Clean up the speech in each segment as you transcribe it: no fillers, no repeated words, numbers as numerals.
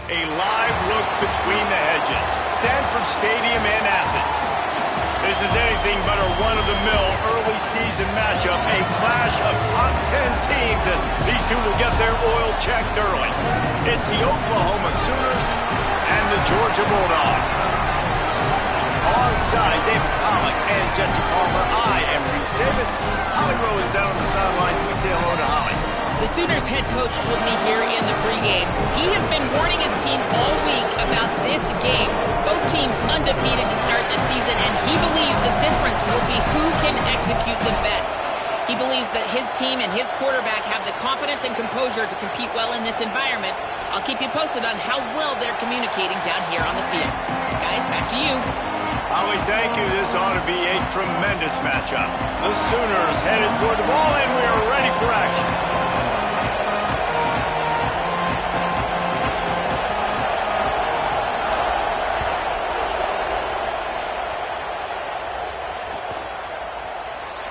A live look between the hedges. Sanford Stadium in Athens. This is anything but a run-of-the-mill early season matchup. A clash of top 10 teams, and these two will get their oil checked early. It's the Oklahoma Sooners and the Georgia Bulldogs. Alongside David Pollack and Jesse Palmer, I am Reese Davis. Holly Rowe is down on the sidelines. We say hello to Holly. The Sooners head coach told me here in the pregame he has been warning his team all week about this game. Both teams undefeated to start this season, and he believes the difference will be who can execute the best. He believes that his team and his quarterback have the confidence and composure to compete well in this environment. I'll keep you posted on how well they're communicating down here on the field. Guys, back to you. Holly, thank you. This ought to be a tremendous matchup. The Sooners headed toward the ball, and we are ready for action.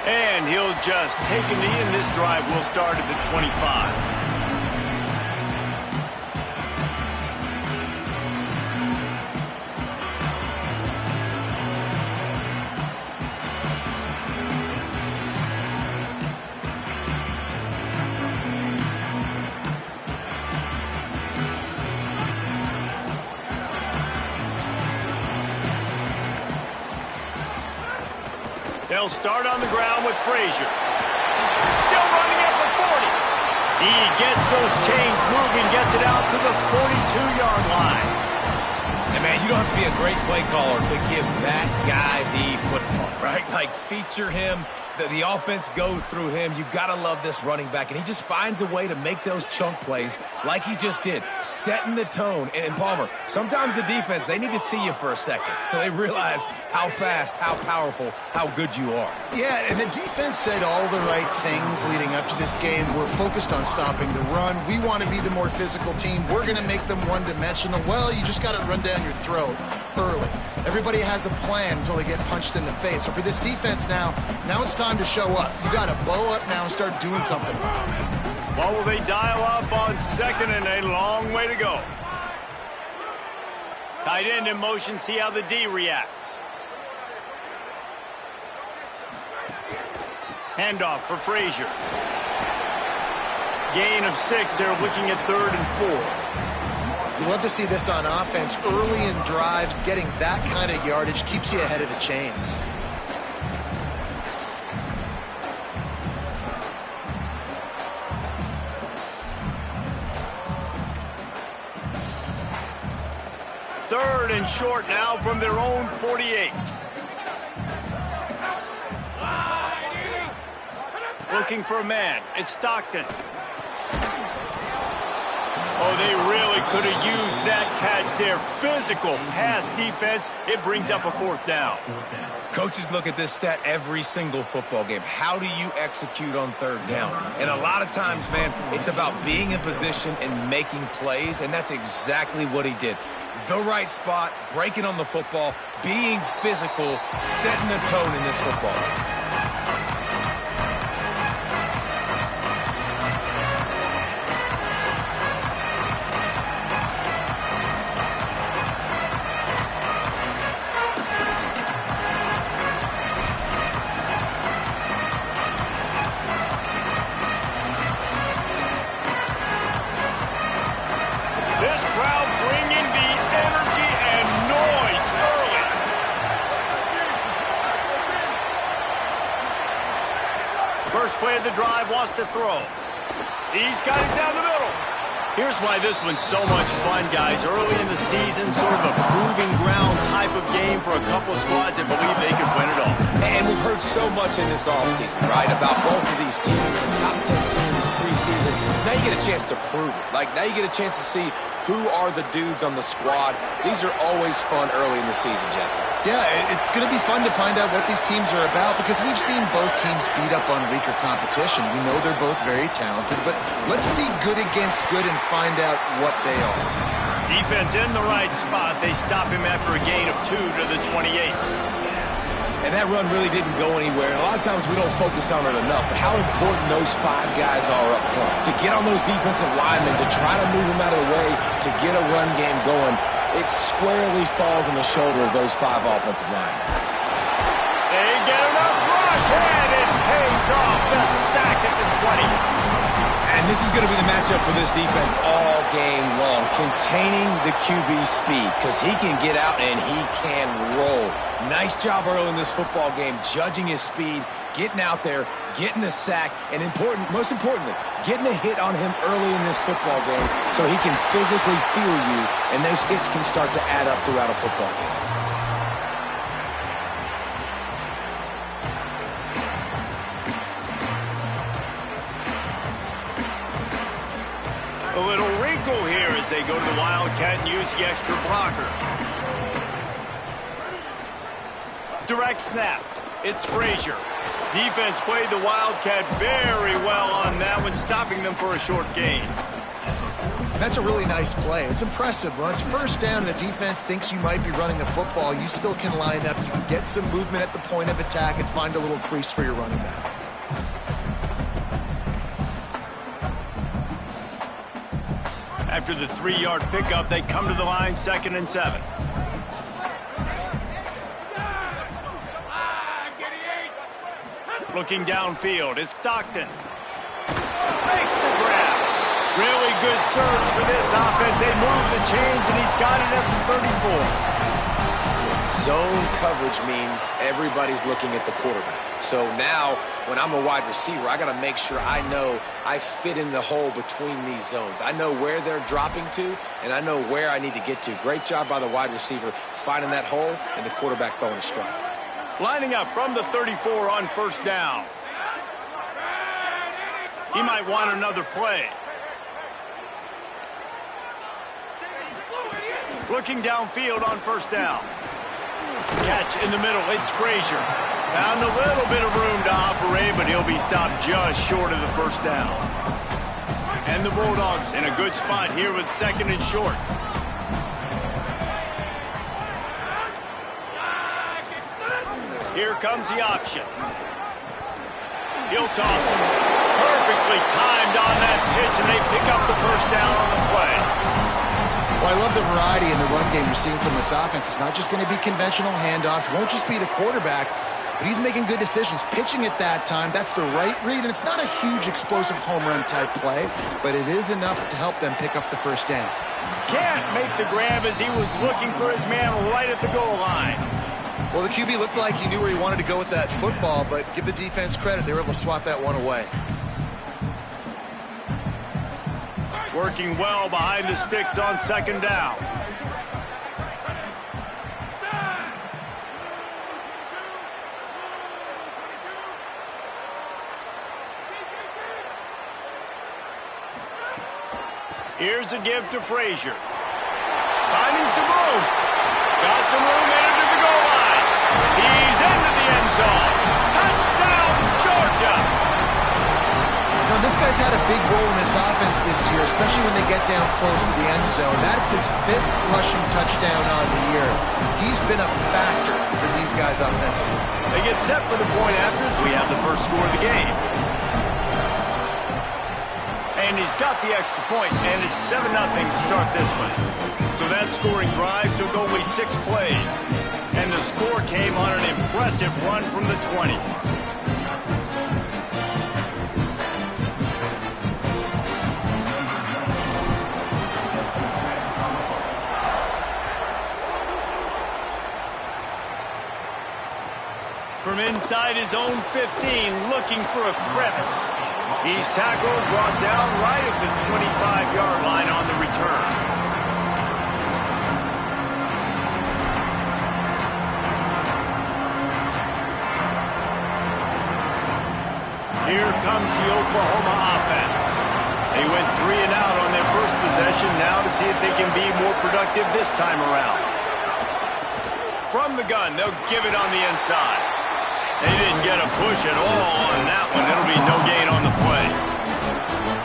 And he'll just take a knee, and this drive will start at the 25. They'll start on the ground with Frazier. Still running at the 40. He gets those chains moving, gets it out to the 42-yard line. And, man, you don't have to be a great play caller to give that guy the football, right? Like, feature him. The offense goes through him. You've got to love this running back. And he just finds a way to make those chunk plays like he just did, setting the tone. And, Palmer, sometimes the defense, they need to see you for a second so they realize how fast, how powerful, how good you are. Yeah, and the defense said all the right things leading up to this game. We're focused on stopping the run. We want to be the more physical team. We're going to make them one-dimensional. Well, you just got to run down your throat early. Everybody has a plan until they get punched in the face. So for this defense now it's time to show up. You got to bow up now and start doing something. Well, will they dial up on second and a long way to go? Tight end in motion, see how the D reacts. Handoff for Frazier. Gain of 6. They're looking at 3rd and 4. You love to see this on offense. Early in drives, getting that kind of yardage keeps you ahead of the chains. Third and short now from their own 48. Looking for a man. It's Stockton. Oh, they really could have used that catch there. Physical pass defense. It brings up a 4th down. Coaches look at this stat every single football game. How do you execute on 3rd down? And a lot of times, man, it's about being in position and making plays, and that's exactly what he did. The right spot, breaking on the football, being physical, setting the tone in this football game. This crowd bringing the energy and noise early. First play of the drive, wants to throw. He's got it down the middle. Here's why this one's so much fun, guys. Early in the season, sort of a proving ground type of game for a couple of squads that believe they could win it all. And we've heard so much in this offseason, right, about both of these teams and top 10 teams preseason. Now you get a chance to prove it. Like, now you get a chance to see who are the dudes on the squad. These are always fun early in the season, Jesse. Yeah, it's going to be fun to find out what these teams are about because we've seen both teams beat up on weaker competition. We know they're both very talented, but let's see good against good and find out what they are. Defense in the right spot. They stop him after a gain of 2 to the 28. And that run really didn't go anywhere. And a lot of times we don't focus on it enough, but how important those 5 guys are up front. To get on those defensive linemen, to try to move them out of the way, to get a run game going, it squarely falls on the shoulder of those 5 offensive linemen. They get enough rush, and it pays off. The sack at the 20. And this is going to be the matchup for this defense all game long, containing the QB speed, because he can get out and he can roll. Nice job early in this football game, judging his speed, getting out there, getting the sack, and most importantly, getting a hit on him early in this football game so he can physically feel you, and those hits can start to add up throughout a football game. A little wrinkle here as they go to the Wildcat and use the extra blocker. Direct snap. It's Frazier. Defense played the Wildcat very well on that one, stopping them for a short gain. That's a really nice play. It's impressive. When it's first down and the defense thinks you might be running the football, you still can line up. You can get some movement at the point of attack and find a little crease for your running back. After the 3-yard pickup, they come to the line, 2nd and 7. Looking downfield, it's Stockton. Makes the grab. Really good surge for this offense. They move the chains, and he's got it at the 34. Zone coverage means everybody's looking at the quarterback. So now, when I'm a wide receiver, I got to make sure I know I fit in the hole between these zones. I know where they're dropping to, and I know where I need to get to. Great job by the wide receiver finding that hole, and the quarterback throwing a strike. Lining up from the 34 on 1st down. He might want another play. Looking downfield on 1st down. Catch in the middle, it's Frazier. Found a little bit of room to operate, but he'll be stopped just short of the 1st down. And the Bulldogs in a good spot here with 2nd and short. Here comes the option. He'll toss him. Perfectly timed on that pitch, and they pick up the 1st down on the play. Well, I love the variety in the run game you're seeing from this offense. It's not just going to be conventional handoffs. It won't just be the quarterback, but he's making good decisions. Pitching at that time, that's the right read, and it's not a huge explosive home run type play, but it is enough to help them pick up the 1st down. Can't make the grab as he was looking for his man right at the goal line. Well, the QB looked like he knew where he wanted to go with that football, but give the defense credit. They were able to swat that one away. Working well behind the sticks on 2nd down. Here's a give to Frazier. Finding some room. Got some room into the goal line. He's into the end zone. Touchdown, Georgia. Now, this guy's had a big role in this offense this year, especially when they get down close to the end zone. That's his 5th rushing touchdown on the year. He's been a factor for these guys offensively. They get set for the point after as we have the first score of the game. And he's got the extra point, and it's 7-0 to start this one. So that scoring drive took only 6 plays. And the score came on an impressive run from the 20. From inside his own 15, looking for a crevice. He's tackled, brought down right at the 25-yard line on the return. Here comes the Oklahoma offense. They went 3 and out on their first possession, now to see if they can be more productive this time around. From the gun, they'll give it on the inside. They didn't get a push at all on that one. It'll be no gain on the play.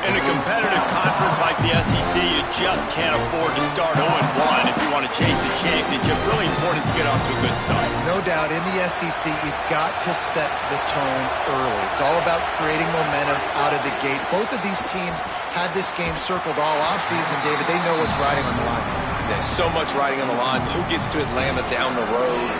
In a competitive conference like the SEC, you just can't afford to start 0-1 if you want to chase a championship. Really important to get off to a good start. No doubt, in the SEC, you've got to set the tone early. It's all about creating momentum out of the gate. Both of these teams had this game circled all offseason, David. They know what's riding on the line. There's so much riding on the line. Who gets to Atlanta down the road?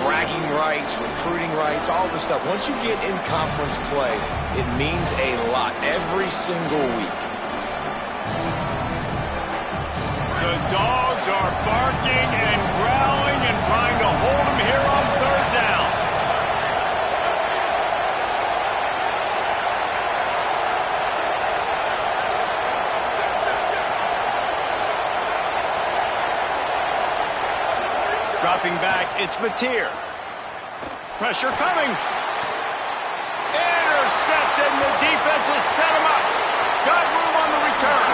Bragging rights, recruiting rights, all this stuff. Once you get in conference play, it means a lot every single week. The Dogs are barking and growling and trying to hold him here on third down. Dropping back, it's Mateer. Pressure coming. Intercepted, and the defense has set him up. Got room on the return.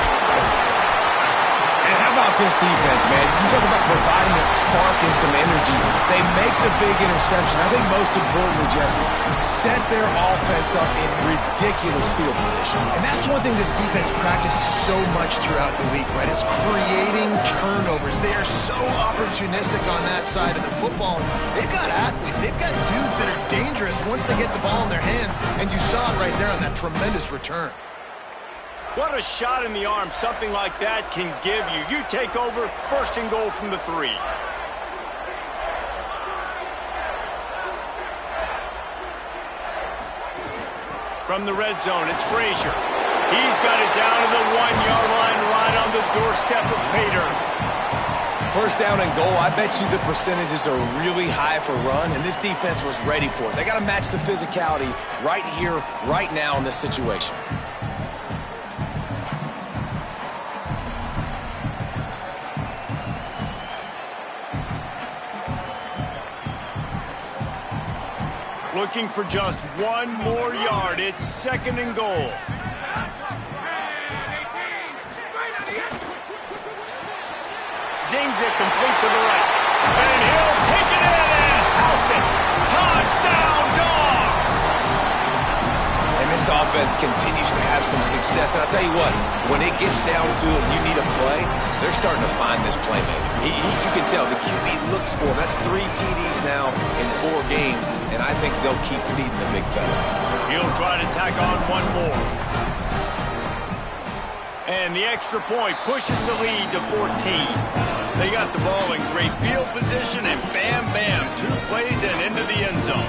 And how about this defense, man? You talk about providing a spark and some energy. They make the big interception. I think most importantly, Jesse, set their offense up in ridiculous field position. And that's one thing this defense practices so much throughout the week, right? It's creating turnovers. They are so opportunistic on that side of the football. And they've got athletes. They've got dudes that are dangerous once they get the ball in their hands. And you saw it right there on that tremendous return. What a shot in the arm something like that can give you. You take over, first and goal from the 3. From the red zone, it's Frazier. He's got it down to the 1-yard line right on the doorstep of Pater. First down and goal, I bet you the percentages are really high for run, and this defense was ready for it. They got to match the physicality right here, right now in this situation. Looking for just one more yard. It's second and goal. Zings it complete to the right. And he'll take it in and house it. Touchdown, Dogs! And this offense continues to have some success. And I'll tell you what, when it gets down to it and you need a play, they're starting to find this playmaker. You can tell the QB looks for him. That's 3 TDs now in 4 games, and I think they'll keep feeding the big fella. He'll try to tack on one more. And the extra point pushes the lead to 14. They got the ball in great field position, and bam, bam, 2 plays and into the end zone.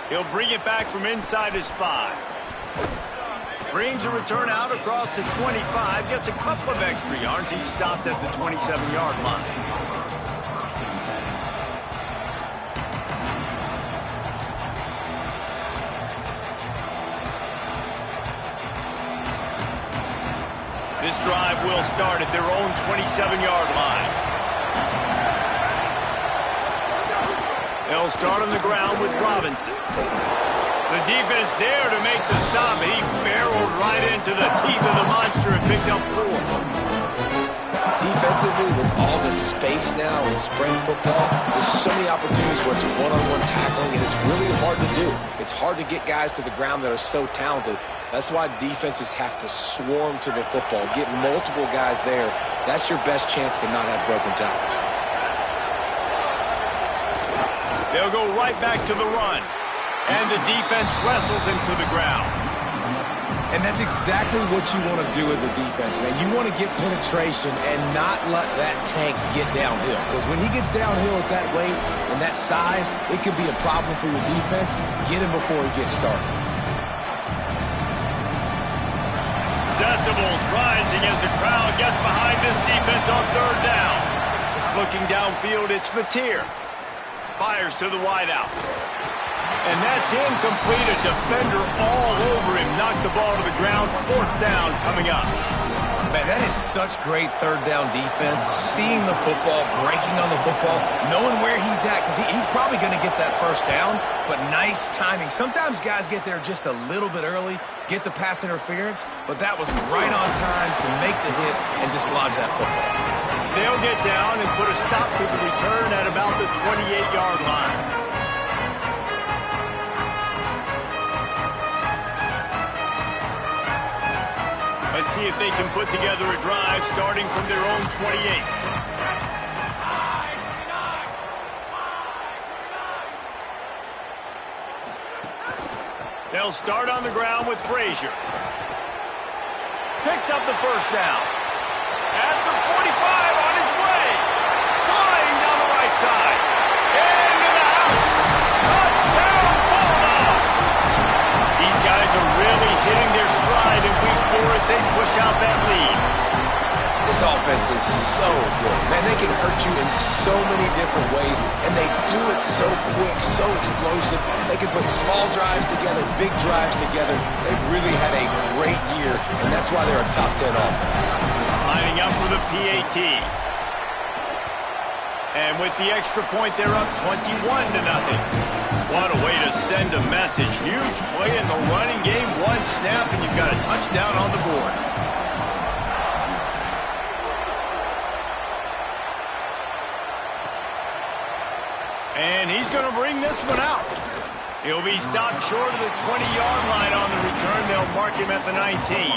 He'll bring it back from inside his 5. Brings a return out across the 25. Gets a couple of extra yards. He stopped at the 27-yard line. This drive will start at their own 27-yard line. They'll start on the ground with Robinson. The defense there to make the stop, and he barreled right into the teeth of the monster and picked up 4. Defensively, with all the space now in spring football, there's so many opportunities where it's one-on-one tackling, and it's really hard to do. It's hard to get guys to the ground that are so talented. That's why defenses have to swarm to the football, get multiple guys there. That's your best chance to not have broken tackles. They'll go right back to the run. And the defense wrestles him to the ground. And that's exactly what you want to do as a defense, man. You want to get penetration and not let that tank get downhill. Because when he gets downhill at that weight and that size, it could be a problem for your defense. Get him before he gets started. Decibels rising as the crowd gets behind this defense on third down. Looking downfield, it's Mateer. Fires to the wideout. And that's incomplete. A defender all over him. Knocked the ball to the ground. Fourth down coming up. Man, that is such great third down defense. Seeing the football, breaking on the football, knowing where he's at, because he's probably going to get that first down, but nice timing. Sometimes guys get there just a little bit early, get the pass interference, but that was right on time to make the hit and dislodge that football. They'll get down and put a stop to the return at about the 28-yard line. Let's see if they can put together a drive starting from their own 28. They'll start on the ground with Frazier. Picks up the first down. At the 45 on his way. Flying down the right side. Into the house. Touchdown, Bulldog. These guys are really hitting their stride in week 4 as they push out that lead. This offense is so good. Man, they can hurt you in so many different ways, and they do it so quick, so explosive. They can put small drives together, big drives together. They've really had a great year, and that's why they're a top 10 offense. Lining up for the PAT. And with the extra point, they're up 21-0. What a way to send a message. Huge play in the running game. One snap, and you've got a touchdown on the board. And he's going to bring this one out. He'll be stopped short of the 20-yard line on the return. They'll mark him at the 19.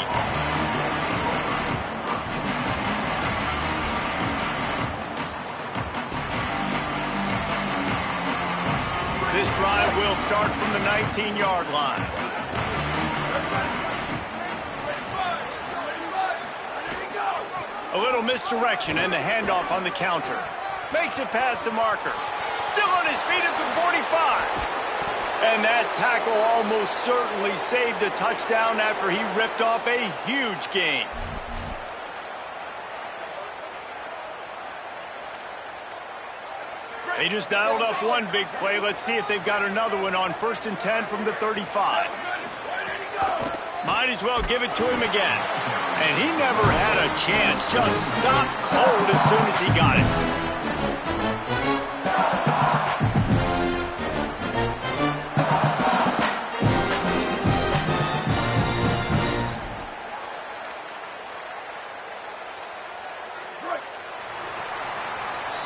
This drive will start from the 19-yard line. A little misdirection and the handoff on the counter. Makes it past the marker. Still on his feet at the 45. And that tackle almost certainly saved a touchdown after he ripped off a huge gain. They just dialed up one big play. Let's see if they've got another one on 1st and 10 from the 35. Might as well give it to him again. And he never had a chance. Just stopped cold as soon as he got it.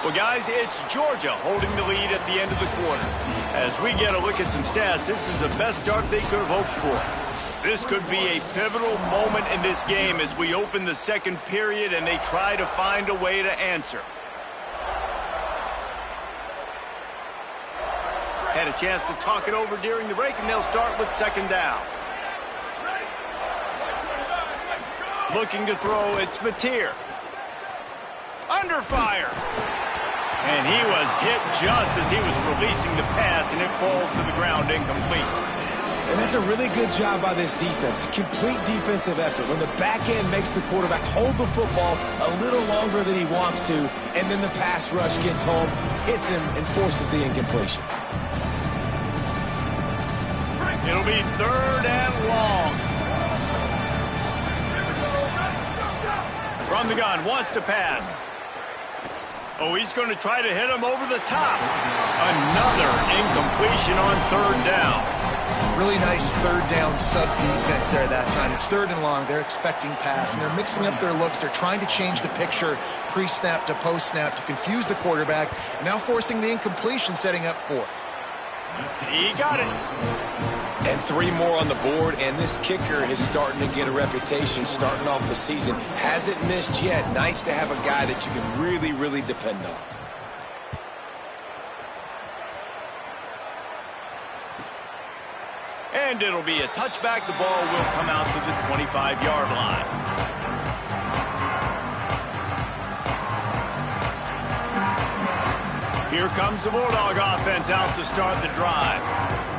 Well, guys, it's Georgia holding the lead at the end of the quarter. As we get a look at some stats, this is the best start they could have hoped for. This could be a pivotal moment in this game as we open the second period and they try to find a way to answer. Had a chance to talk it over during the break, and they'll start with 2nd down. Looking to throw, it's Mateer. Under fire. And he was hit just as he was releasing the pass, and it falls to the ground incomplete. And that's a really good job by this defense. Complete defensive effort. When the back end makes the quarterback hold the football a little longer than he wants to, and then the pass rush gets home, hits him, and forces the incompletion. It'll be 3rd and long. From the gun, wants to pass. Oh, he's going to try to hit him over the top. Another incompletion on 3rd down. Really nice 3rd down sub-defense there that time. It's 3rd and long. They're expecting pass, and they're mixing up their looks. They're trying to change the picture pre-snap to post-snap to confuse the quarterback, and now forcing the incompletion, setting up 4th. He got it. And 3 more on the board, and this kicker is starting to get a reputation starting off the season. Hasn't missed yet. Nice to have a guy that you can really, really depend on. And it'll be a touchback. The ball will come out to the 25-yard line. Here comes the Bulldog offense out to start the drive.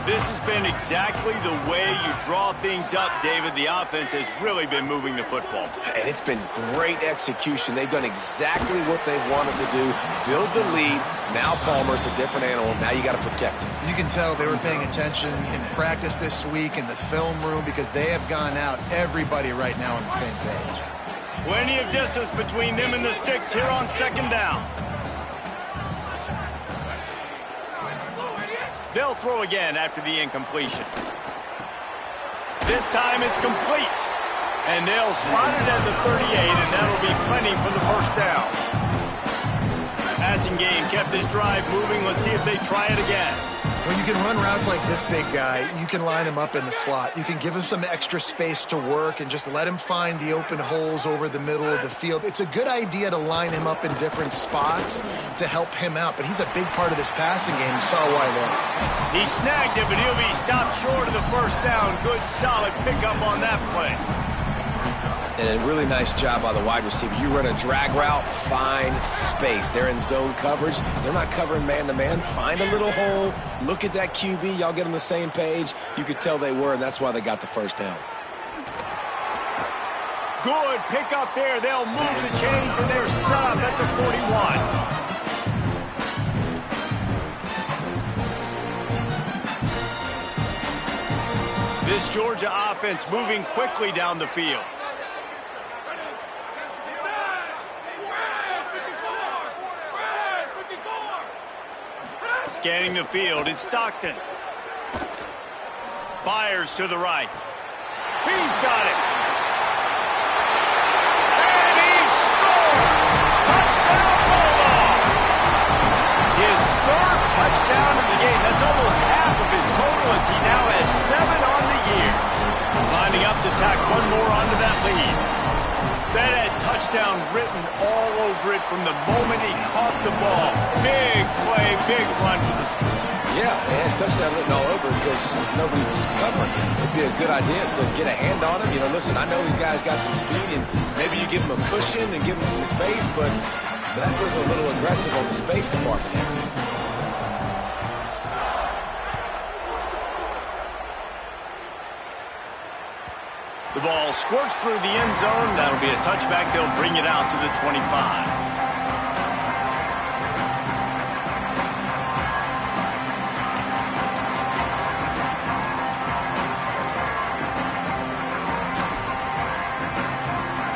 This has been exactly the way you draw things up, David. The offense has really been moving the football. And it's been great execution. They've done exactly what they've wanted to do. Build the lead. Now Palmer's a different animal. Now you got to protect him. You can tell they were paying attention in practice this week in the film room because they have gone out, everybody right now on the same page. Plenty of distance between them and the sticks here on second down. They'll throw again after the incompletion. This time it's complete. And they'll spot it at the 38, and that'll be plenty for the first down. Passing game kept this drive moving. Let's see if they try it again. When you can run routes like this big guy, you can line him up in the slot. You can give him some extra space to work and just let him find the open holes over the middle of the field. It's a good idea to line him up in different spots to help him out, but he's a big part of this passing game. You saw why there. He snagged it, but he'll be stopped short of the first down. Good, solid pickup on that play. And a really nice job by the wide receiver. You run a drag route, find space. They're in zone coverage. They're not covering man-to-man. Find a little hole. Look at that QB. Y'all get on the same page. You could tell they were, and that's why they got the first down. Good pickup there. They'll move the chains, and they're set up at the 41. This Georgia offense moving quickly down the field. Scanning the field, it's Stockton. Fires to the right. He's got it. And he scores! Touchdown, Bulldog! His third touchdown of the game. That's almost half of his total as he now has 7 on the year. Lining up to tack one more onto that lead. That had touchdown written all over it from the moment he caught the ball. Big play, big run for the score. Yeah, they had touchdown written all over because nobody was covering him. It'd be a good idea to get a hand on him. You know, listen, I know you guys got some speed, and maybe you give him a cushion and give him some space, but that was a little aggressive on the space department there. The ball squirts through the end zone. That'll be a touchback. They'll bring it out to the 25.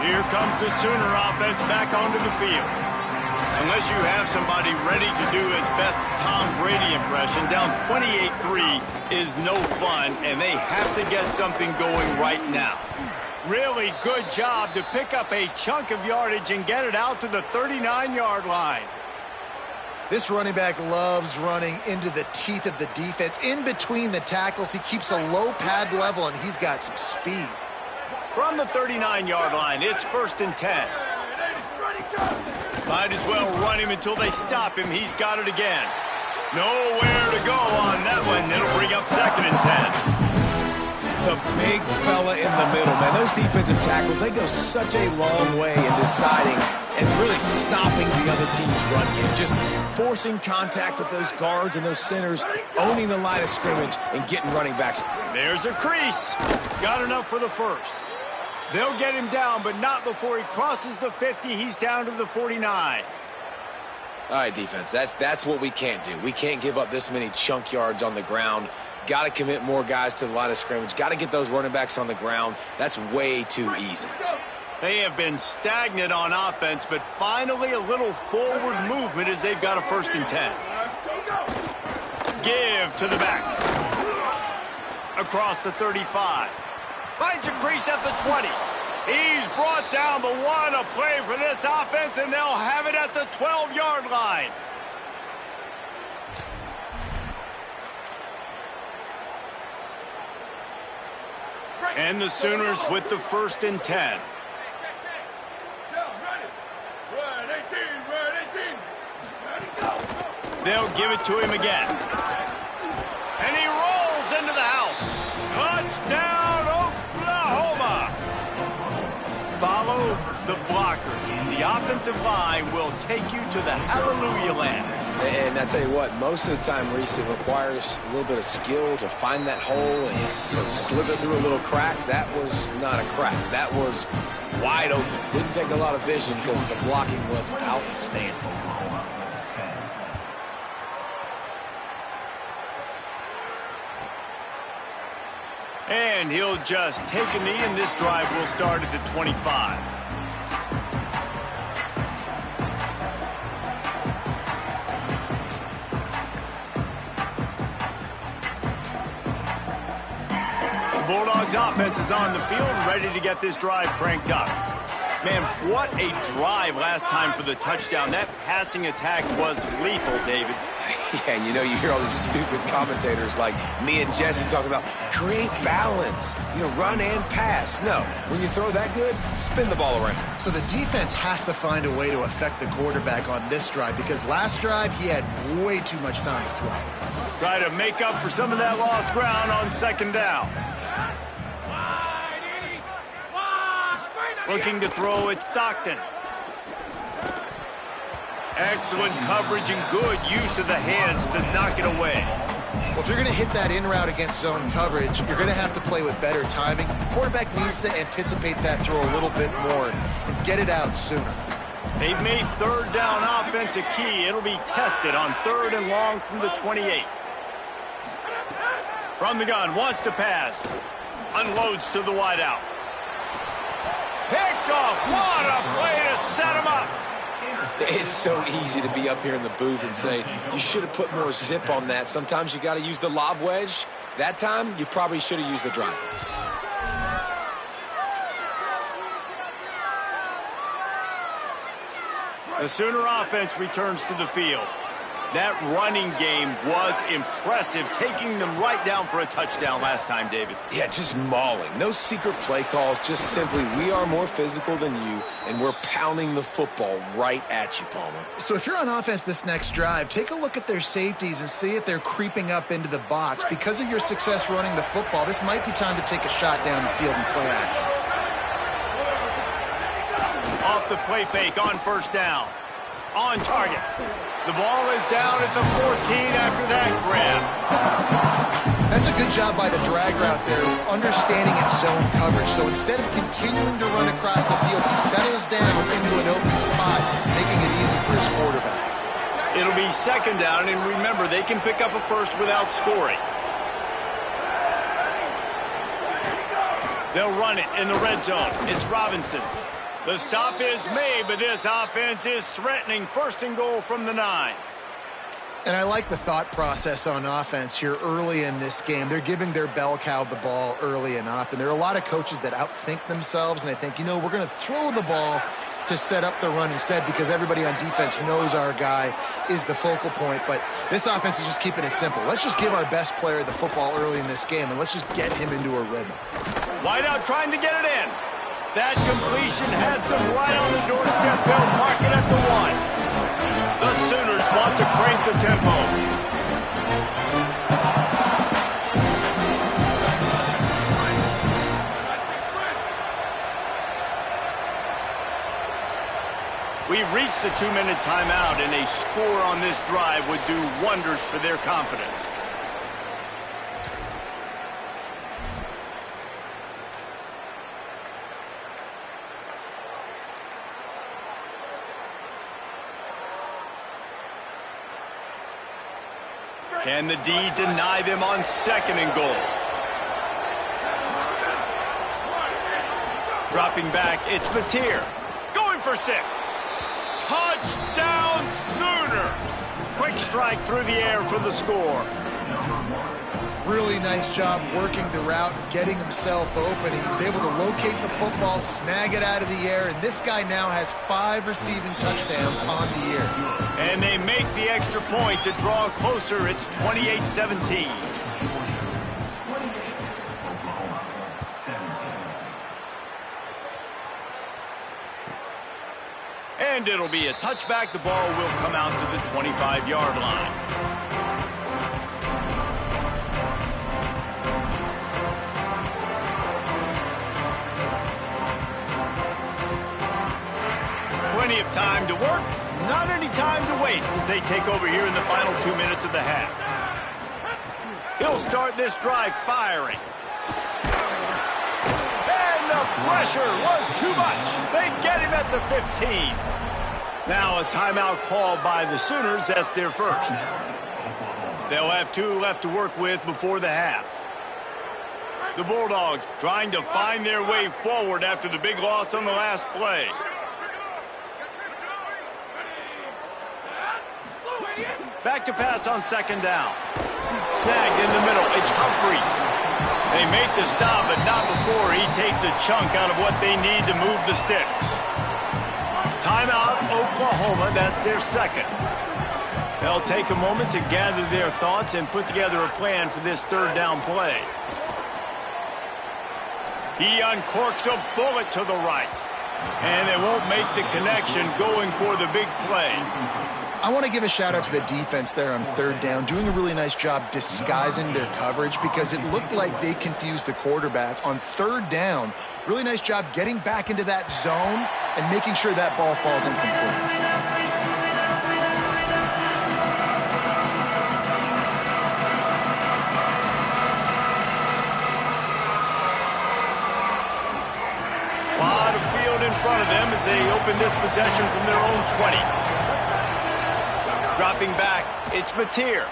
Here comes the Sooner offense back onto the field. Unless you have somebody ready to do his best Tom Brady impression, down 28-3 is no fun, and they have to get something going right now. Really good job to pick up a chunk of yardage and get it out to the 39-yard line. This running back loves running into the teeth of the defense. In between the tackles, he keeps a low pad level, and he's got some speed. From the 39-yard line, it's 1st and 10. Might as well run him until they stop him. He's got it again. Nowhere to go on that one. It'll bring up 2nd and 10. The big fella in the middle, man. Those defensive tackles, they go such a long way in deciding and really stopping the other team's run game. Just forcing contact with those guards and those centers, owning the line of scrimmage, and getting running backs. There's a crease. Got enough for the first. They'll get him down, but not before he crosses the 50. He's down to the 49. All right, defense, that's what we can't do. We can't give up this many chunk yards on the ground. Got to commit more guys to the line of scrimmage. Got to get those running backs on the ground. That's way too easy. They have been stagnant on offense, but finally a little forward movement as they've got a 1st and 10. Give to the back. Across the 35. Finds a crease at the 20. He's brought down, but what a play for this offense, and they'll have it at the 12-yard line. And the Sooners with the 1st and 10. They'll give it to him again. And he rolls into the house. Touchdown, Oklahoma. Follow the blockers. The offensive line will take you to the hallelujah land. And I tell you what, most of the time, Reese, it requires a little bit of skill to find that hole and slither through a little crack. That was not a crack. That was wide open. Didn't take a lot of vision because the blocking was outstanding. And he'll just take a knee, and this drive will start at the 25. Bulldogs offense is on the field, ready to get this drive cranked up. Man, what a drive last time for the touchdown. That passing attack was lethal, David. Yeah, and you hear all these stupid commentators like me and Jesse talking about create balance, run and pass. No, when you throw that good, spin the ball around. So the defense has to find a way to affect the quarterback on this drive because last drive he had way too much time to throw. Try to make up for some of that lost ground on second down. Looking to throw it, Stockton. Excellent coverage and good use of the hands to knock it away. Well, if you're going to hit that in route against zone coverage, you're going to have to play with better timing. The quarterback needs to anticipate that throw a little bit more and get it out sooner. They've made third down offense a key. It'll be tested on 3rd and long from the 28. From the gun, wants to pass. Unloads to the wideout. Picked off. What a play to set him up. It's so easy to be up here in the booth and say, you should have put more zip on that. Sometimes you got to use the lob wedge. That time, you probably should have used the drive. The Sooner offense returns to the field. That running game was impressive, taking them right down for a touchdown last time, David. Yeah, just mauling. No secret play calls, just simply we are more physical than you, and we're pounding the football right at you, Palmer. So if you're on offense this next drive, take a look at their safeties and see if they're creeping up into the box. Because of your success running the football, this might be time to take a shot down the field and play action. Off the play fake on first down. On target. The ball is down at the 14 after that grab. That's a good job by the drag route there, understanding its zone coverage. So instead of continuing to run across the field, he settles down into an open spot, making it easy for his quarterback. It'll be second down, and remember, they can pick up a first without scoring. They'll run it in the red zone. It's Robinson. The stop is made, but this offense is threatening. 1st and goal from the 9. And I like the thought process on offense here early in this game. They're giving their bell cow the ball early and often. There are a lot of coaches that outthink themselves, and they think, we're going to throw the ball to set up the run instead because everybody on defense knows our guy is the focal point. But this offense is just keeping it simple. Let's just give our best player the football early in this game, and let's just get him into a rhythm. Wideout trying to get it in. That completion has them right on the doorstep. They'll mark it at the 1. The Sooners want to crank the tempo. We've reached the 2-minute timeout, and a score on this drive would do wonders for their confidence. Can the D deny them on 2nd and goal? Dropping back, it's Mateer. Going for 6. Touchdown Sooners! Quick strike through the air for the score. Really nice job working the route, getting himself open. He was able to locate the football, snag it out of the air, and this guy now has 5 receiving touchdowns on the year. And they make the extra point to draw closer. It's 28-17. And it'll be a touchback. The ball will come out to the 25-yard line. Plenty of time to work, not any time to waste as they take over here in the final 2 minutes of the half. He'll start this drive firing. And the pressure was too much. They get him at the 15. Now a timeout called by the Sooners. That's their first. They'll have 2 left to work with before the half. The Bulldogs trying to find their way forward after the big loss on the last play. Back to pass on 2nd down. Snagged in the middle. It's Humphries. They make the stop, but not before he takes a chunk out of what they need to move the sticks. Timeout, Oklahoma. That's their second. They'll take a moment to gather their thoughts and put together a plan for this third down play. He uncorks a bullet to the right. And they won't make the connection going for the big play. I want to give a shout out to the defense there on third down, doing a really nice job disguising their coverage because it looked like they confused the quarterback on third down. Really nice job getting back into that zone and making sure that ball falls incomplete. In front of them as they open this possession from their own 20. Dropping back, it's Mateer.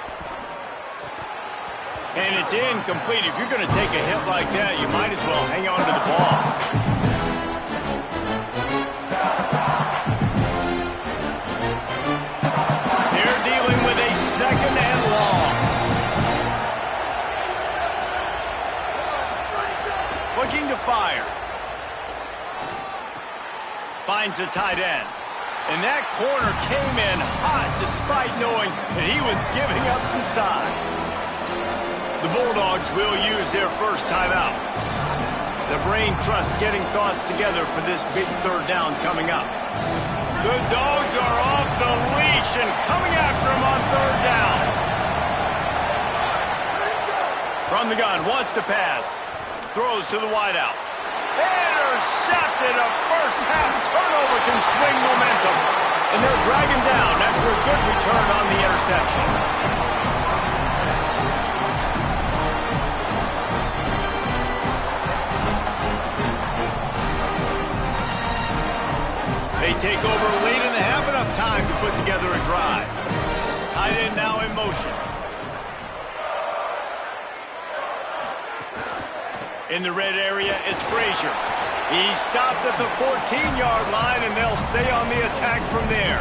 And it's incomplete. If you're going to take a hit like that, you might as well hang on to the ball. They're dealing with a second and long. Looking to fire. Finds the tight end. And that corner came in hot despite knowing that he was giving up some size. The Bulldogs will use their first timeout. The brain trust getting thoughts together for this big third down coming up. The Dogs are off the leash and coming after him on third down. From the gun, wants to pass. Throws to the wideout. Intercepted. A first-half turnover can swing momentum. And they'll drag him down after a good return on the interception. They take over late in the half, enough time to put together a drive. Tight end now in motion. In the red area, it's Frazier. He stopped at the 14-yard line, and they'll stay on the attack from there.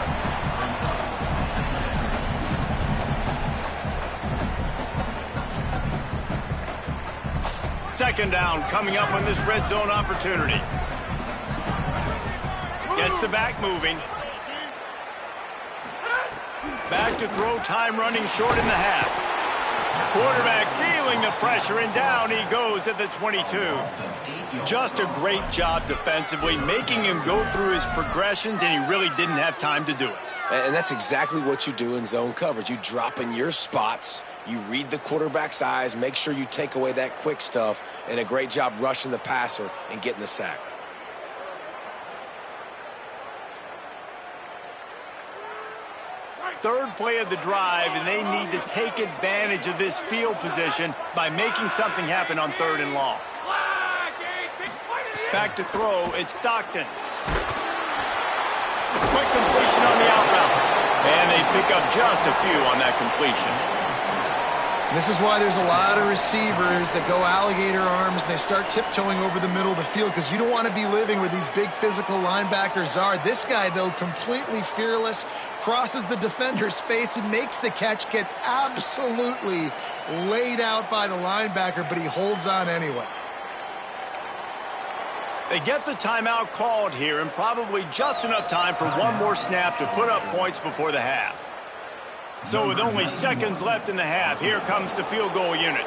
Second down coming up on this red zone opportunity. Gets the back moving. Back to throw, time running short in the half. Quarterback feeling the pressure, and down he goes at the 22. Just a great job defensively, making him go through his progressions, and he really didn't have time to do it. And that's exactly what you do in zone coverage. You drop in your spots, you read the quarterback's eyes, make sure you take away that quick stuff, and a great job rushing the passer and getting the sack. Third play of the drive, and they need to take advantage of this field position by making something happen on third and long. Back to throw, it's Stockton. Quick completion on the out route. And they pick up just a few on that completion. This is why there's a lot of receivers that go alligator arms and they start tiptoeing over the middle of the field because you don't want to be living where these big physical linebackers are. This guy, though, completely fearless, crosses the defender's face and makes the catch, gets absolutely laid out by the linebacker, but he holds on anyway. They get the timeout called here, and probably just enough time for one more snap to put up points before the half. So with only seconds left in the half, here comes the field goal unit.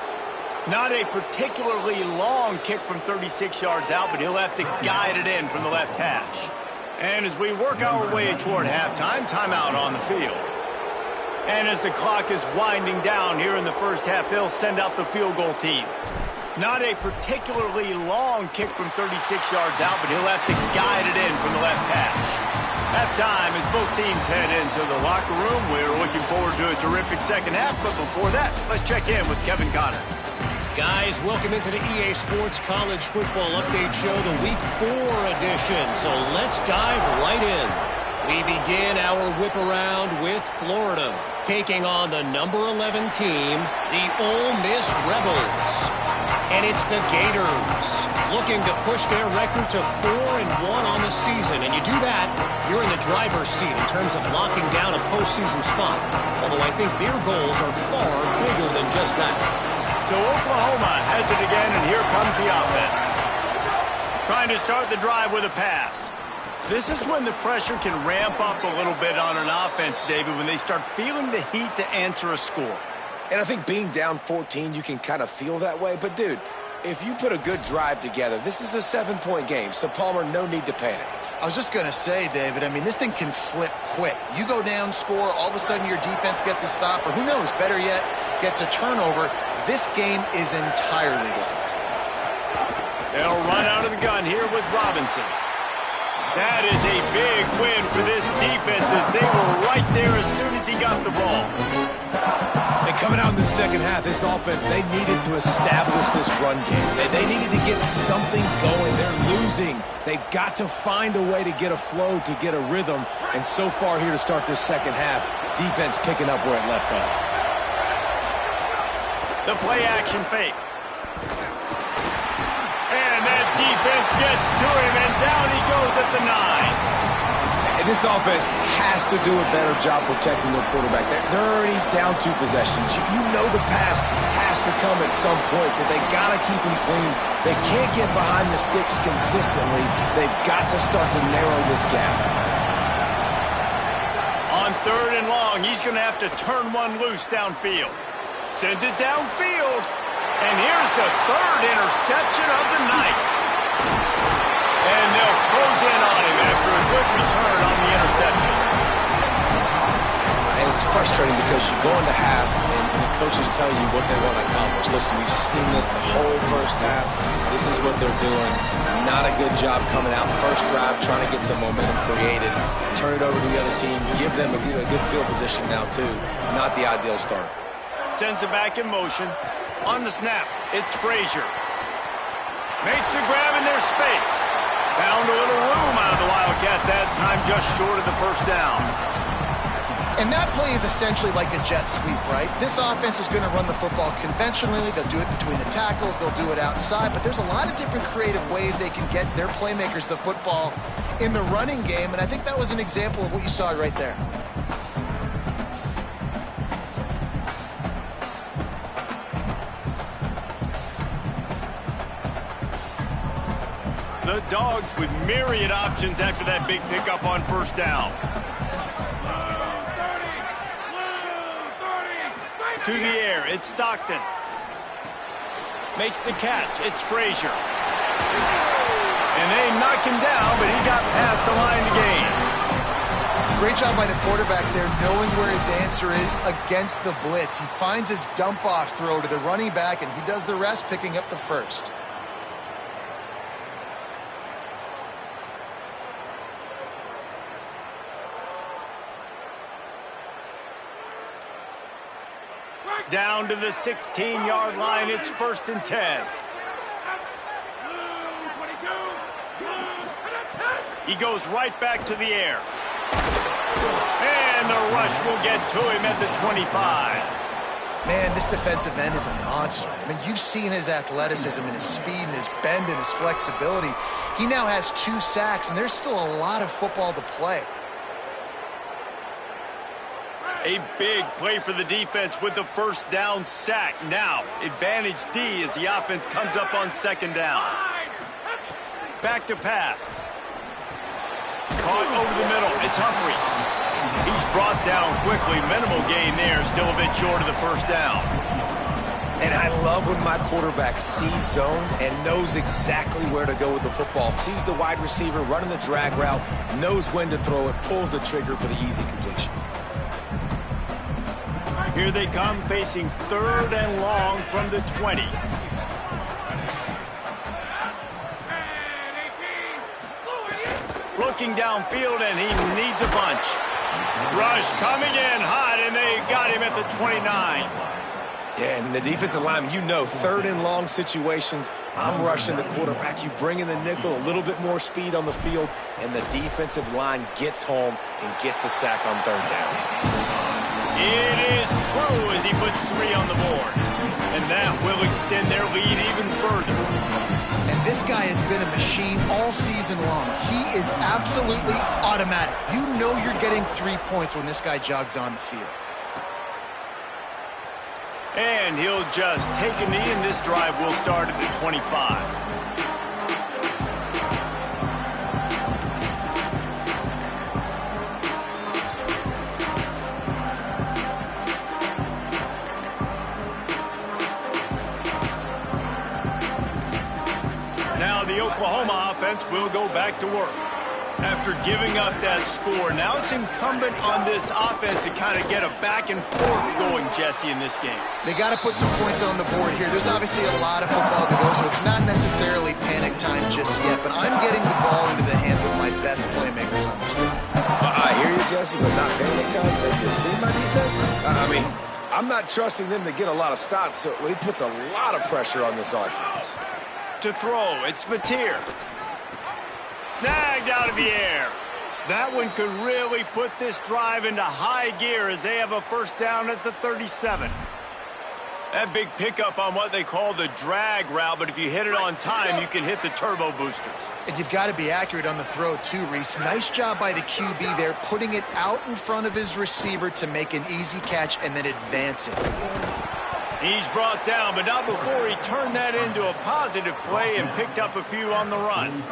Not a particularly long kick from 36 yards out, but he'll have to guide it in from the left hash. And as we work our way toward halftime, timeout on the field. And as the clock is winding down here in the first half, they'll send out the field goal team. Not a particularly long kick from 36 yards out, but he'll have to guide it in from the left hash. Halftime as both teams head into the locker room. We're looking forward to a terrific second half, but before that, let's check in with Kevin Connor. Guys, welcome into the EA Sports College Football Update Show, the Week 4 edition. So let's dive right in. We begin our whip around with Florida, taking on the number 11 team, the Ole Miss Rebels. And it's the Gators looking to push their record to 4-1 on the season. And you do that, you're in the driver's seat in terms of locking down a postseason spot. Although I think their goals are far bigger than just that. So Oklahoma has it again, and here comes the offense. Trying to start the drive with a pass. This is when the pressure can ramp up a little bit on an offense, David, when they start feeling the heat to answer a score. And I think being down 14, you can kind of feel that way. But, dude, if you put a good drive together, this is a 7-point game. So, Palmer, no need to panic. I was just going to say, David, I mean, this thing can flip quick. You go down, score, all of a sudden your defense gets a stop, or who knows, better yet, gets a turnover. This game is entirely different. They'll run out of the gun here with Robinson. That is a big win for this defense as they were right there as soon as he got the ball. And coming out in the second half, this offense, they needed to establish this run game. They needed to get something going. They're losing. They've got to find a way to get a flow, to get a rhythm. And so far here to start this second half, defense picking up where it left off. The play action fake. And that defense gets to him, and down he goes at the 9. And this offense has to do a better job protecting their quarterback. They're already down 2 possessions. You know the pass has to come at some point, but they got to keep him clean. They can't get behind the sticks consistently. They've got to start to narrow this gap. On 3rd and long, he's going to have to turn one loose downfield. Sends it downfield. And here's the 3rd interception of the night. And they'll close in on him after a good return on the interception. And it's frustrating because you go into half and the coaches tell you what they want to accomplish. Listen, we've seen this the whole first half. This is what they're doing. Not a good job coming out first drive, trying to get some momentum created. Turn it over to the other team. Give them a good field position now, too. Not the ideal start. Sends it back in motion. On the snap, it's Frazier. Makes the grab in their space. Found a little room out of the Wildcat that time, just short of the first down. And that play is essentially like a jet sweep, right? This offense is going to run the football conventionally. They'll do it between the tackles. They'll do it outside. But there's a lot of different creative ways they can get their playmakers the football in the running game. And I think that was an example of what you saw right there. The Dogs with myriad options after that big pickup on first down. To the air, it's Stockton. Makes the catch, it's Frazier. And they knock him down, but he got past the line to gain. Great job by the quarterback there, knowing where his answer is against the blitz. He finds his dump-off throw to the running back, and he does the rest, picking up the first. Down to the 16-yard line, it's 1st and 10. He goes right back to the air. And the rush will get to him at the 25. Man, this defensive end is a monster. I mean, you've seen his athleticism and his speed and his bend and his flexibility. He now has 2 sacks, and there's still a lot of football to play. A big play for the defense with the first down sack. Now, advantage D as the offense comes up on 2nd down. Back to pass. Caught over the middle. It's Humphries. He's brought down quickly. Minimal gain there. Still a bit short of the first down. And I love when my quarterback sees zone and knows exactly where to go with the football. Sees the wide receiver running the drag route, knows when to throw it, pulls the trigger for the easy completion. Here they come, facing 3rd and long from the 20. Looking downfield, and he needs a bunch. Rush coming in hot, and they got him at the 29. Yeah, and the defensive lineman, you know, 3rd and long situations, I'm rushing the quarterback. You bring in the nickel, a little bit more speed on the field, and the defensive line gets home and gets the sack on 3rd down. It is true as he puts 3 on the board. And that will extend their lead even further. And this guy has been a machine all season long. He is absolutely automatic. You know you're getting 3 points when this guy jogs on the field. And he'll just take a knee, and this drive will start at the 25. Now the Oklahoma offense will go back to work. After giving up that score, now it's incumbent on this offense to kind of get a back and forth going, Jesse, in this game. They got to put some points on the board here. There's obviously a lot of football to go, so it's not necessarily panic time just yet, but I'm getting the ball into the hands of my best playmakers on this drive. I hear you, Jesse, but not panic time. Have you seen my defense? I mean, I'm not trusting them to get a lot of stops, so it puts a lot of pressure on this offense. To throw, it's Mateer. Snagged out of the air. That one could really put this drive into high gear as they have a first down at the 37. That big pickup on what they call the drag route, but if you hit it on time, you can hit the turbo boosters. And you've got to be accurate on the throw too, Reese. Nice job by the QB there, putting it out in front of his receiver to make an easy catch and then advance it. He's brought down, but not before he turned that into a positive play and picked up a few on the run.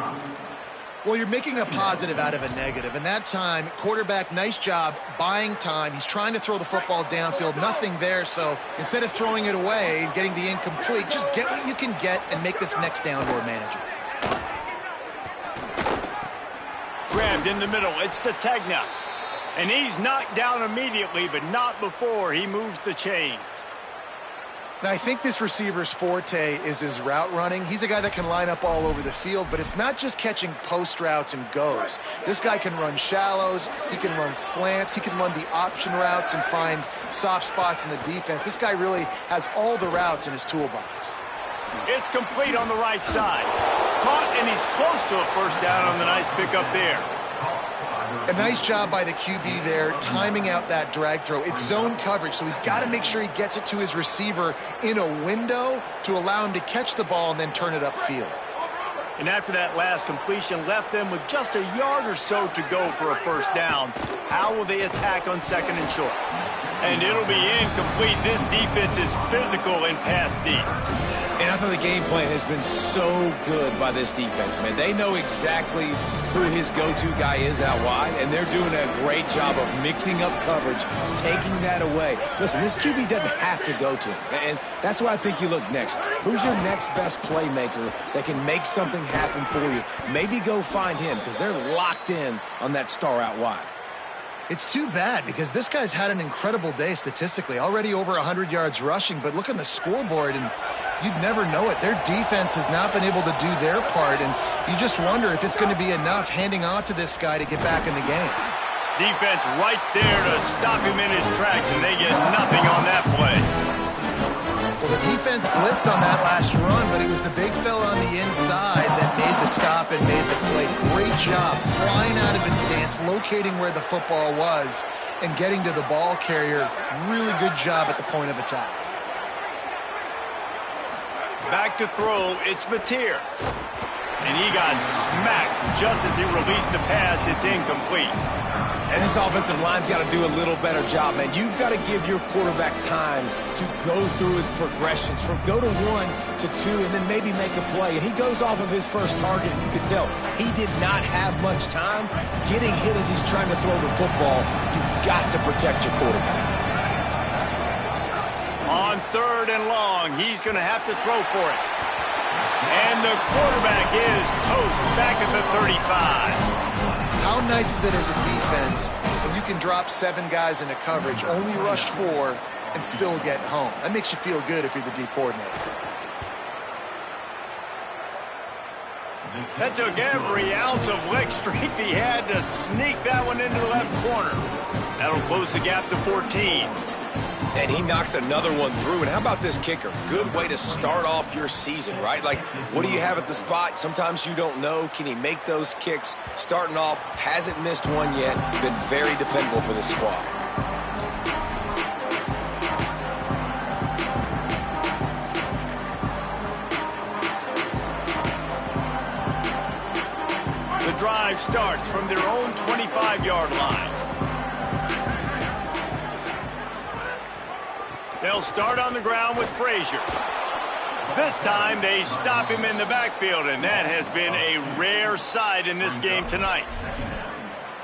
Well, you're making a positive out of a negative, and that time, quarterback, nice job buying time. He's trying to throw the football downfield, nothing there, so instead of throwing it away and getting the incomplete, just get what you can get and make this next down more manageable. Grabbed in the middle, it's Sategna. And he's knocked down immediately, but not before he moves the chains. Now, I think this receiver's forte is his route running. He's a guy that can line up all over the field, but it's not just catching post routes and goes. This guy can run shallows, he can run slants, he can run the option routes and find soft spots in the defense. This guy really has all the routes in his toolbox. It's complete on the right side. Caught, and he's close to a first down on the nice pickup there. A nice job by the QB there, timing out that drag throw. It's zone coverage, so he's got to make sure he gets it to his receiver in a window to allow him to catch the ball and then turn it upfield. And after that last completion, left them with just a yard or so to go for a first down. How will they attack on second and short? And it'll be incomplete. This defense is physical and pass deep. And I thought the game plan has been so good by this defense, man. They know exactly who his go-to guy is out wide, and they're doing a great job of mixing up coverage, taking that away. Listen, this QB doesn't have to go to him, and that's why I think you look next. Who's your next best playmaker that can make something happen for you? Maybe go find him, because they're locked in on that star out wide. It's too bad because this guy's had an incredible day statistically, already over 100 yards rushing, but look on the scoreboard and you'd never know it. Their defense has not been able to do their part, and you just wonder if it's going to be enough handing off to this guy to get back in the game. Defense right there to stop him in his tracks, and they get nothing on that play. Well, the defense blitzed on that last run, but it was the big fella on the inside that made the stop and made the play. Great job flying out of his stance, locating where the football was, and getting to the ball carrier. Really good job at the point of attack. Back to throw, it's Mateer. And he got smacked just as he released the pass. It's incomplete. And this offensive line's got to do a little better job, man. You've got to give your quarterback time to go through his progressions from go to 1 to 2 and then maybe make a play. And he goes off of his first target, and you can tell he did not have much time getting hit as he's trying to throw the football. You've got to protect your quarterback. On 3rd and long, he's going to have to throw for it. And the quarterback is toast back at the 35. How nice is it as a defense when you can drop 7 guys into coverage, only rush 4, and still get home? That makes you feel good if you're the D coordinator. That took every ounce of leg strength he had to sneak that one into the left corner. That'll close the gap to 14. And he knocks another one through. And how about this kicker? Good way to start off your season, right? Like, what do you have at the spot? Sometimes you don't know. Can he make those kicks? Starting off, hasn't missed one yet. Been very dependable for this squad. starts from their own 25-yard line. They'll start on the ground with Frazier. This time they stop him in the backfield, and that has been a rare sight in this game tonight.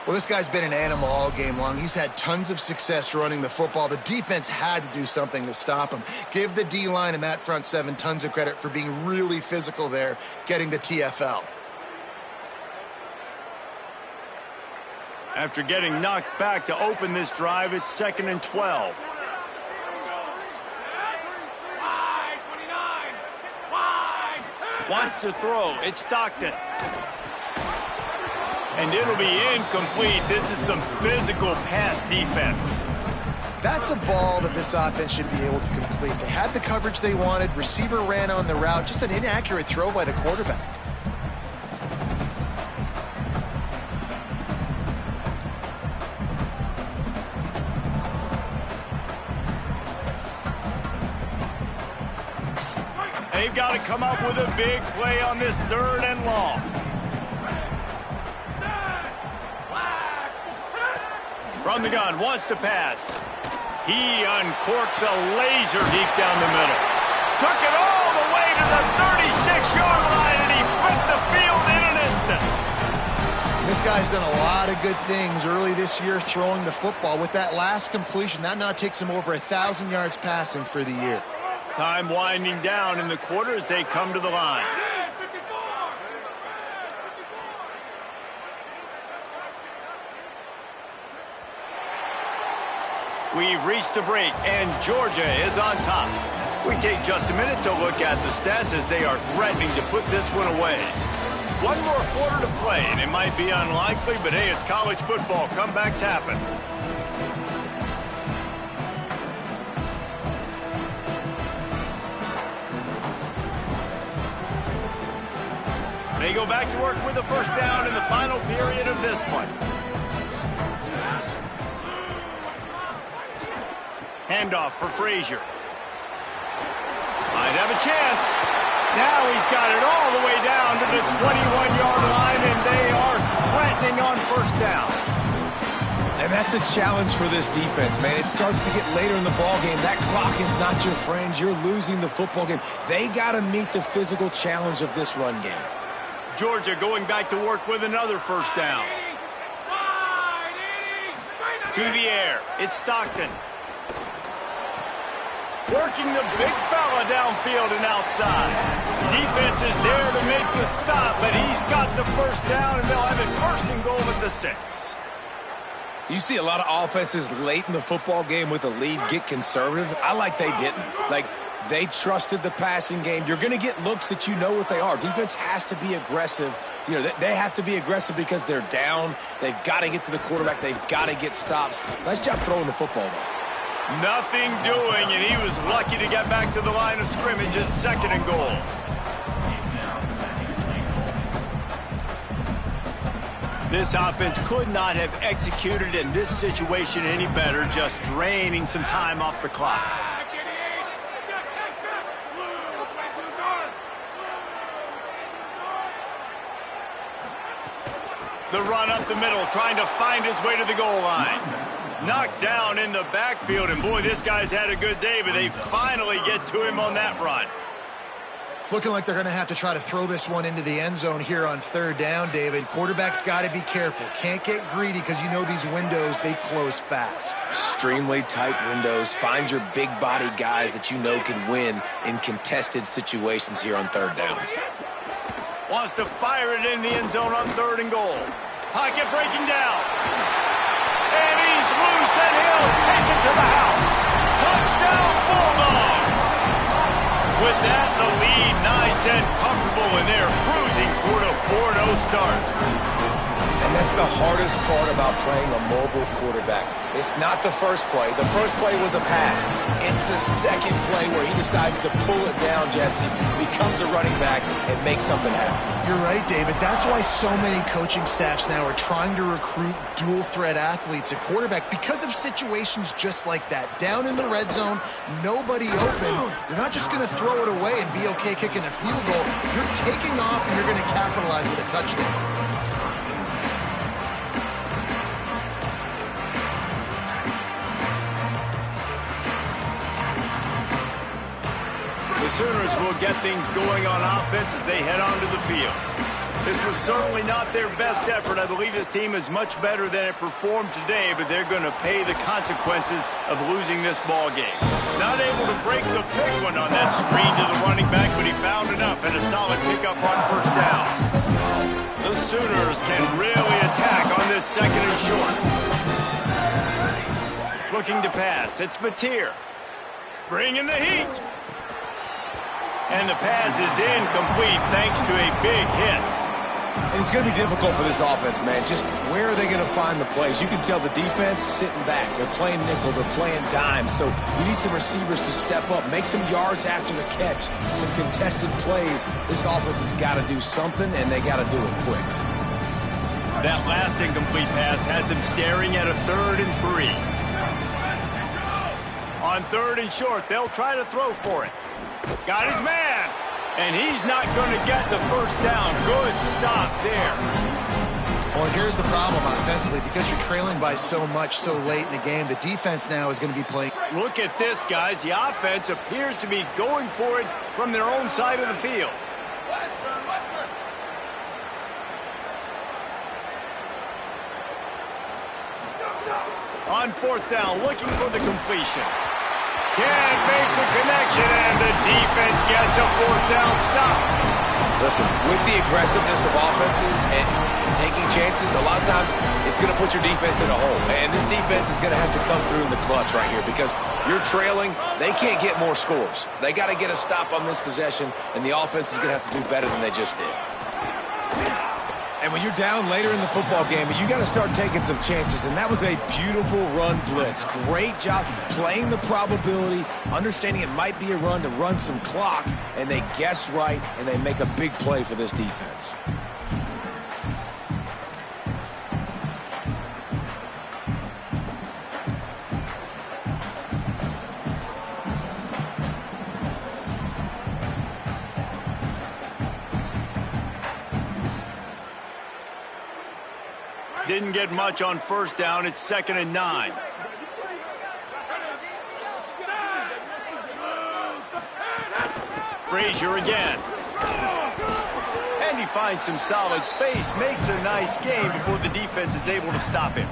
Well, this guy's been an animal all game long. He's had tons of success running the football. The defense had to do something to stop him. Give the D-line and that front seven tons of credit for being really physical there, getting the TFL. After getting knocked back to open this drive, it's 2nd and 12. Wants to throw. It's Stockton. And it'll be incomplete. This is some physical pass defense. That's a ball that this offense should be able to complete. They had the coverage they wanted. Receiver ran on the route. Just an inaccurate throw by the quarterback. They've got to come up with a big play on this 3rd and long. From the gun, wants to pass. He uncorks a laser deep down the middle. Took it all the way to the 36-yard line, and he flipped the field in an instant. This guy's done a lot of good things early this year throwing the football. With that last completion, that now takes him over 1,000 yards passing for the year. Time winding down in the quarter as they come to the line. We've reached the break, and Georgia is on top. We take just a minute to look at the stats as they are threatening to put this one away. One more quarter to play, and it might be unlikely, but hey, it's college football. Comebacks happen. They go back to work with a first down in the final period of this one. Handoff for Frazier. Might have a chance. Now he's got it all the way down to the 21-yard line, and they are threatening on first down. And that's the challenge for this defense, man. It starts to get later in the ballgame. That clock is not your friend. You're losing the football game. They got to meet the physical challenge of this run game. Georgia going back to work with another first down. To the air. It's Stockton. Working the big fella downfield and outside. Defense is there to make the stop, but he's got the first down, and they'll have it 1st and goal at the 6. You see a lot of offenses late in the football game with a lead get conservative. I like they didn't. Like, they trusted the passing game. You're going to get looks that you know what they are. Defense has to be aggressive. You know, they have to be aggressive because they're down. They've got to get to the quarterback. They've got to get stops. Nice job throwing the football, though. Nothing doing, and he was lucky to get back to the line of scrimmage at 2nd and goal. This offense could not have executed in this situation any better, just draining some time off the clock. The run up the middle, trying to find his way to the goal line. Knocked down in the backfield, and boy, this guy's had a good day, but they finally get to him on that run. It's looking like they're going to have to try to throw this one into the end zone here on 3rd down, David. Quarterback's got to be careful. Can't get greedy because you know these windows, they close fast. Extremely tight windows. Find your big body guys that you know can win in contested situations here on 3rd down. Wants to fire it in the end zone on 3rd and goal. Pocket breaking down. And he's loose, and he'll take it to the house. Touchdown, Bulldogs! With that, the lead nice and comfortable, and they're cruising toward a 4-0 start. And that's the hardest part about playing a mobile quarterback. It's not the first play. The first play was a pass. It's the second play where he decides to pull it down, Jesse, becomes a running back, and makes something happen. You're right, David. That's why so many coaching staffs now are trying to recruit dual-threat athletes at quarterback because of situations just like that. Down in the red zone, nobody open. You're not just going to throw it away and be okay kicking a field goal. You're taking off, and you're going to capitalize with a touchdown. Sooners will get things going on offense as they head onto the field. This was certainly not their best effort. I believe this team is much better than it performed today, but they're going to pay the consequences of losing this ball game. Not able to break the big one on that screen to the running back, but he found enough and a solid pickup on first down. The Sooners can really attack on this second and short. Looking to pass. It's Mateer. Bringing the heat. And the pass is incomplete thanks to a big hit. And it's going to be difficult for this offense, man. Just where are they going to find the plays? You can tell the defense sitting back. They're playing nickel. They're playing dime. So you need some receivers to step up, make some yards after the catch, some contested plays. This offense has got to do something, and they got to do it quick. That last incomplete pass has him staring at a 3rd and 3. On 3rd and short, they'll try to throw for it. Got his man. And he's not going to get the first down. Good stop there. Well, here's the problem offensively. Because you're trailing by so much so late in the game, the defense now is going to be playing. Look at this, guys. The offense appears to be going for it from their own side of the field. On 4th down, looking for the completion. Can't make the connection, and the defense gets a 4th down stop. Listen, with the aggressiveness of offenses and taking chances, a lot of times it's going to put your defense in a hole. And this defense is going to have to come through in the clutch right here because you're trailing. They can't get more scores. They got to get a stop on this possession, and the offense is going to have to do better than they just did. And when you're down later in the football game, you got to start taking some chances. And that was a beautiful run blitz. Great job playing the probability, understanding it might be a run to run some clock, and they guess right, and they make a big play for this defense. Didn't get much on 1st down. It's 2nd and 9. Frazier again. And he finds some solid space. Makes a nice game before the defense is able to stop him.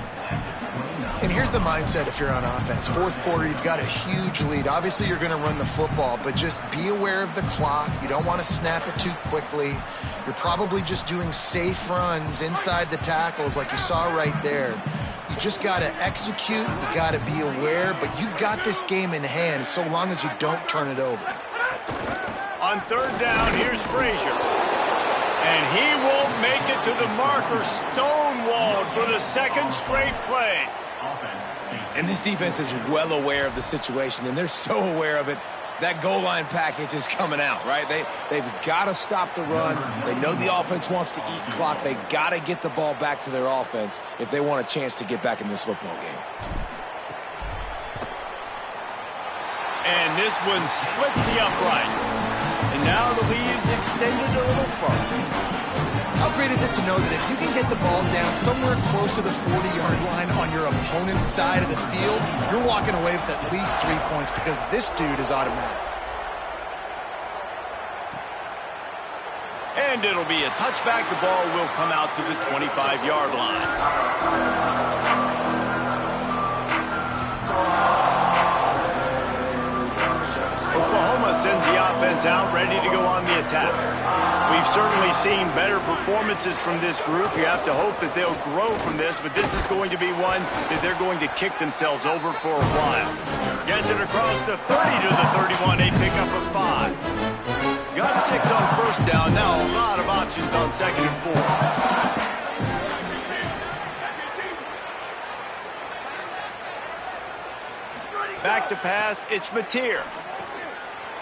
And here's the mindset if you're on offense. 4th quarter, you've got a huge lead. Obviously, you're going to run the football, but just be aware of the clock. You don't want to snap it too quickly. You're probably just doing safe runs inside the tackles like you saw right there. You just got to execute. You got to be aware, but you've got this game in hand so long as you don't turn it over. On 3rd down, here's Frazier. And he won't make it to the marker. Stonewalled for the 2nd straight play. And this defense is well aware of the situation, and they're so aware of it. That goal line package is coming out, right? They've got to stop the run. They know the offense wants to eat clock. They got to get the ball back to their offense if they want a chance to get back in this football game. And this one splits the uprights. And now the lead is extended a little further. How great is it to know that if you can get the ball down somewhere close to the 40-yard line on your opponent's side of the field, you're walking away with at least 3 points because this dude is automatic. And it'll be a touchback. The ball will come out to the 25-yard line. Oklahoma sends the offense out ready to go on the attack. We've certainly seen better performances from this group. You have to hope that they'll grow from this, but this is going to be one that they're going to kick themselves over for a while. Gets it across the 30 to the 31, a pickup of 5. Got 6 on 1st down, now a lot of options on 2nd and 4. Back to pass, it's Mateer.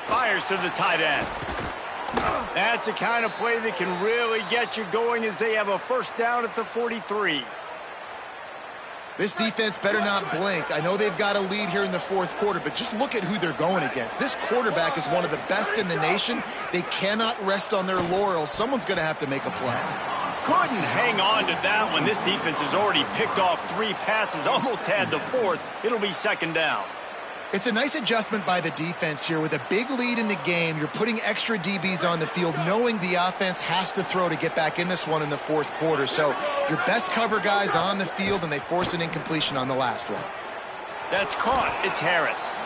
Fires to the tight end. That's the kind of play that can really get you going as they have a 1st down at the 43. This defense better not blink. I know they've got a lead here in the 4th quarter, but just look at who they're going against. This quarterback is one of the best in the nation. They cannot rest on their laurels. Someone's going to have to make a play. Couldn't hang on to that one. This defense has already picked off 3 passes, almost had the 4th. It'll be 2nd down. It's a nice adjustment by the defense here. With a big lead in the game, you're putting extra DBs on the field, knowing the offense has to throw to get back in this one in the fourth quarter. So your best cover guys on the field, and they force an incompletion on the last one. That's caught. It's Harris.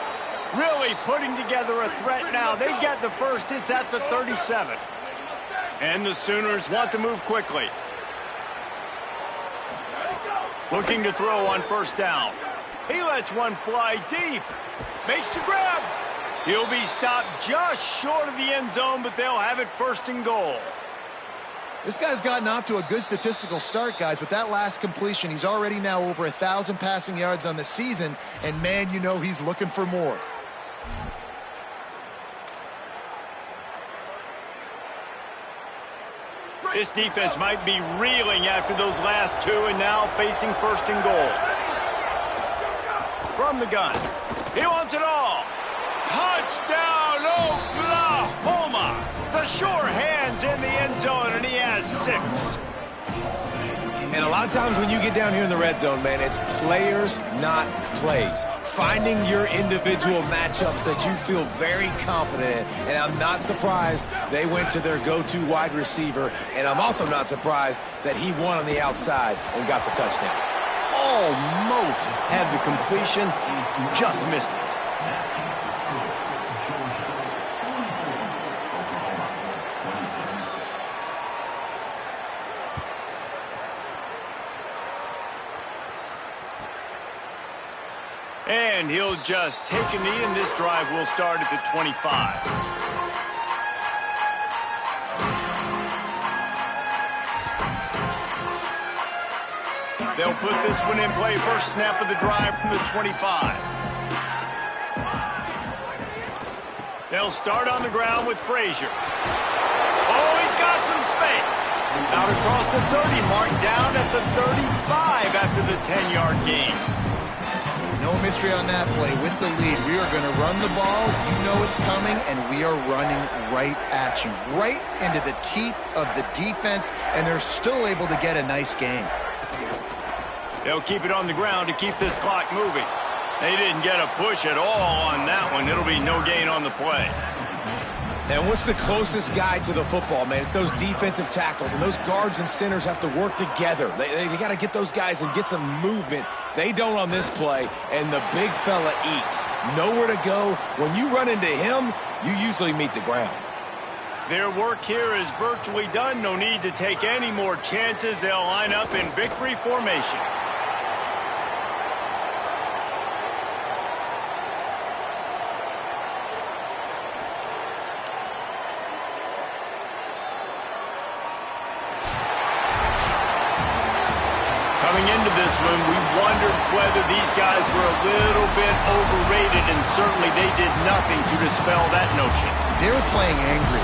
Really putting together a threat now. They get the first. It's at the 37. And the Sooners want to move quickly. Looking to throw on first down. He lets one fly deep. Makes the grab. He'll be stopped just short of the end zone, but they'll have it first and goal. This guy's gotten off to a good statistical start, guys. With that last completion, he's already now over 1,000 passing yards on the season, and man, you know he's looking for more. This defense might be reeling after those last two, and now facing first and goal. From the gun. He wants it all. Touchdown, Oklahoma! The sure hands in the end zone, and he has 6. And a lot of times when you get down here in the red zone, man, it's players, not plays. Finding your individual matchups that you feel very confident in. And I'm not surprised they went to their go-to wide receiver. And I'm also not surprised that he won on the outside and got the touchdown. Almost had the completion, just missed it. And he'll just take a knee, and this drive will start at the 25. They'll put this one in play. First snap of the drive from the 25. They'll start on the ground with Frazier. Oh, he's got some space. Out across the 30 mark, down at the 35 after the 10-yard gain. No mystery on that play. With the lead, we are going to run the ball. You know it's coming, and we are running right at you, right into the teeth of the defense, and they're still able to get a nice gain. They'll keep it on the ground to keep this clock moving. They didn't get a push at all on that one. It'll be no gain on the play. And what's the closest guy to the football, man? It's those defensive tackles, and those guards and centers have to work together. They got to get those guys and get some movement. They don't on this play, and the big fella eats. Nowhere to go. When you run into him, you usually meet the ground. Their work here is virtually done. No need to take any more chances. They'll line up in victory formation. Coming into this one, we wondered whether these guys were a little bit overrated, and certainly they did nothing to dispel that notion. They were playing angry.